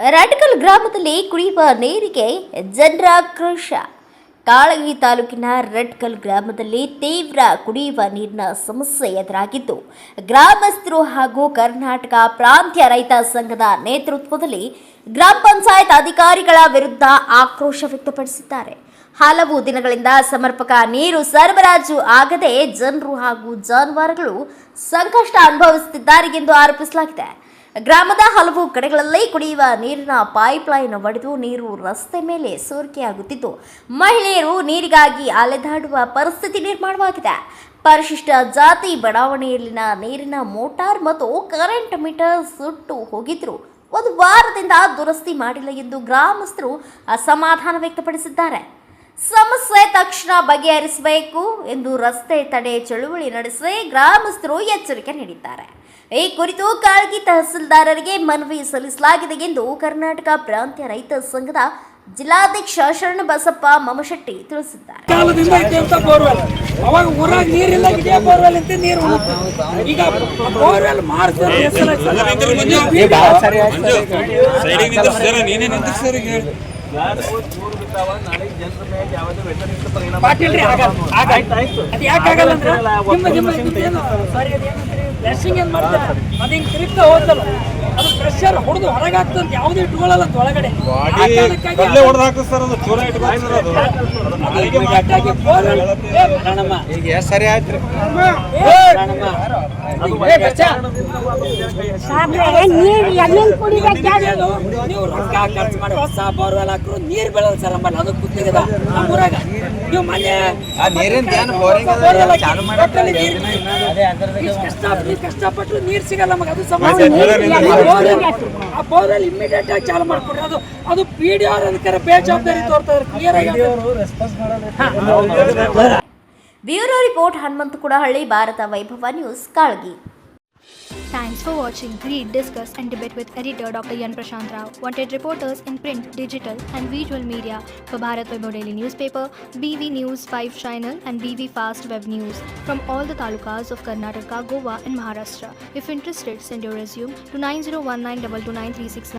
ರಾಟಕಲ್ ಗ್ರಾಮದಲ್ಲಿ ಕುಡಿಯುವ ನೀರಿಗೆ ಜನರ ಆಕ್ರೋಶ. ಕಾಳಗಿ ತಾಲೂಕಿನ ರಟ್ಕಲ್ ಗ್ರಾಮದಲ್ಲಿ ತೀವ್ರ ಕುಡಿಯುವ ನೀರಿನ ಸಮಸ್ಯೆ ಎದುರಾಗಿದ್ದು, ಗ್ರಾಮಸ್ಥರು ಹಾಗೂ ಕರ್ನಾಟಕ ಪ್ರಾಂತ್ಯ ರೈತ ಸಂಘದ ನೇತೃತ್ವದಲ್ಲಿ ಗ್ರಾಮ ಪಂಚಾಯತ್ ಅಧಿಕಾರಿಗಳ ವಿರುದ್ಧ ಆಕ್ರೋಶ ವ್ಯಕ್ತಪಡಿಸಿದ್ದಾರೆ. ಹಲವು ದಿನಗಳಿಂದ ಸಮರ್ಪಕ ನೀರು ಸರಬರಾಜು ಆಗದೆ ಜನರು ಹಾಗೂ ಜಾನುವಾರುಗಳು ಸಂಕಷ್ಟ ಅನುಭವಿಸುತ್ತಿದ್ದಾರೆ ಎಂದು ಆರೋಪಿಸಲಾಗಿದೆ. ಗ್ರಾಮದ ಹಲವು ಕಡೆಗಳಲ್ಲಿ ಕುಡಿಯುವ ನೀರಿನ ಪೈಪ್ಲೈನ್ ಒಡೆದು ನೀರು ರಸ್ತೆ ಮೇಲೆ ಸೋರಿಕೆಯಾಗುತ್ತಿದ್ದು, ಮಹಿಳೆಯರು ನೀರಿಗಾಗಿ ಅಲೆದಾಡುವ ಪರಿಸ್ಥಿತಿ ನಿರ್ಮಾಣವಾಗಿದೆ. ಪರಿಶಿಷ್ಟ ಜಾತಿ ಬಡಾವಣೆಯಲ್ಲಿನ ನೀರಿನ ಮೋಟಾರ್ ಮತ್ತು ಕರೆಂಟ್ ಮೀಟರ್ ಸುಟ್ಟು ಹೋಗಿದ್ರು ಒಂದು ವಾರದಿಂದ ದುರಸ್ತಿ ಮಾಡಿಲ್ಲ ಎಂದು ಗ್ರಾಮಸ್ಥರು ಅಸಮಾಧಾನ ವ್ಯಕ್ತಪಡಿಸಿದ್ದಾರೆ. ಸಮಸ್ಯೆ ತಕ್ಷಣ ಬಗೆಹರಿಸಬೇಕು ಎಂದು ರಸ್ತೆ ತಡೆ ಚಳುವಳಿ ನಡೆಸಿ ಗ್ರಾಮಸ್ಥರು ಎಚ್ಚರಿಕೆ ನೀಡಿದ್ದಾರೆ. ಈ ಕುರಿತು ಕಾಳಗಿ ತಹಸೀಲ್ದಾರರಿಗೆ ಮನವಿ ಸಲ್ಲಿಸಲಾಗಿದೆ ಎಂದು ಕರ್ನಾಟಕ ಪ್ರಾಂತ್ಯ ರೈತ ಸಂಘದ ಜಿಲ್ಲಾಧ್ಯಕ್ಷ ಶರಣಬಸಪ್ಪ ಮಮಶೆಟ್ಟಿ ತಿಳಿಸಿದ್ದಾರೆ. ಬ್ಲೆಸ್ಸಿಂಗ್ ಏನು ಮಾಡ್ತಾರೆ ಅದು ಹಿಂಗೆ ತಿರುಗ್ತಾ ಹೋದಲ್ಲ, ಅದು ಪ್ರೆಷರ್ ಹೊಡೆದು ಹೊರಗಾಗ್ತಂತ ಯಾವುದೂ ಇಟ್ಕೊಳ್ಳಲ್ಲ ಒಳಗಡೆ. ಸರಿ ಆಯ್ತು. ನೀವು ರೊಕ್ಕ ಖರ್ಚು ಮಾಡಿ ಹೊಸ ಬೋರ್ವೆಲ್ ಹಾಕ್ರು ನೀರು ಬೀಳಲ್ಲ ಸರ್ ನಮ್ಮಲ್ಲಿ. ಅದು ಕೂತಿಗದ ನಮ್ಮೂರಾಗ ನೀವು ಮನೆ ಕಷ್ಟಪಟ್ಟು ನೀರು ಸಿಗಲ್ಲ ನಮಗೆ. ಅದು ಸಮಸ್ಯೆ. ಆ ಬೋರ್ವೆಲ್ ಇಮಿಡಿಯೇಟ್ ಆಗಿ ಚಾಲು ಮಾಡ್ಕೊಡ್ರಿ. ಅದು PDR ಅದಕ್ಕೆ ಬೇಜವಾಬ್ದಾರಿ ತೋರ್ತಾರೆ. ಕ್ಲಿಯರ್ ಆಗಿ ಬ್ಯೂರೋ ರಿಪೋರ್ಟ್ ಹನುಮಂತಕುಡಹಳ್ಳಿ, ಭಾರತ ವೈಭವ news, Kalagi. Thanks for watching. Read, discuss and debate with editor Dr. Yan Prashant Rao. Wanted reporters in print, digital and visual media for Bharat Vaibhav Daily Newspaper, BV News 5 Channel and BV Fast Web News from all the talukas of Karnataka, Goa and Maharashtra. If interested, send your resume to 9019229369.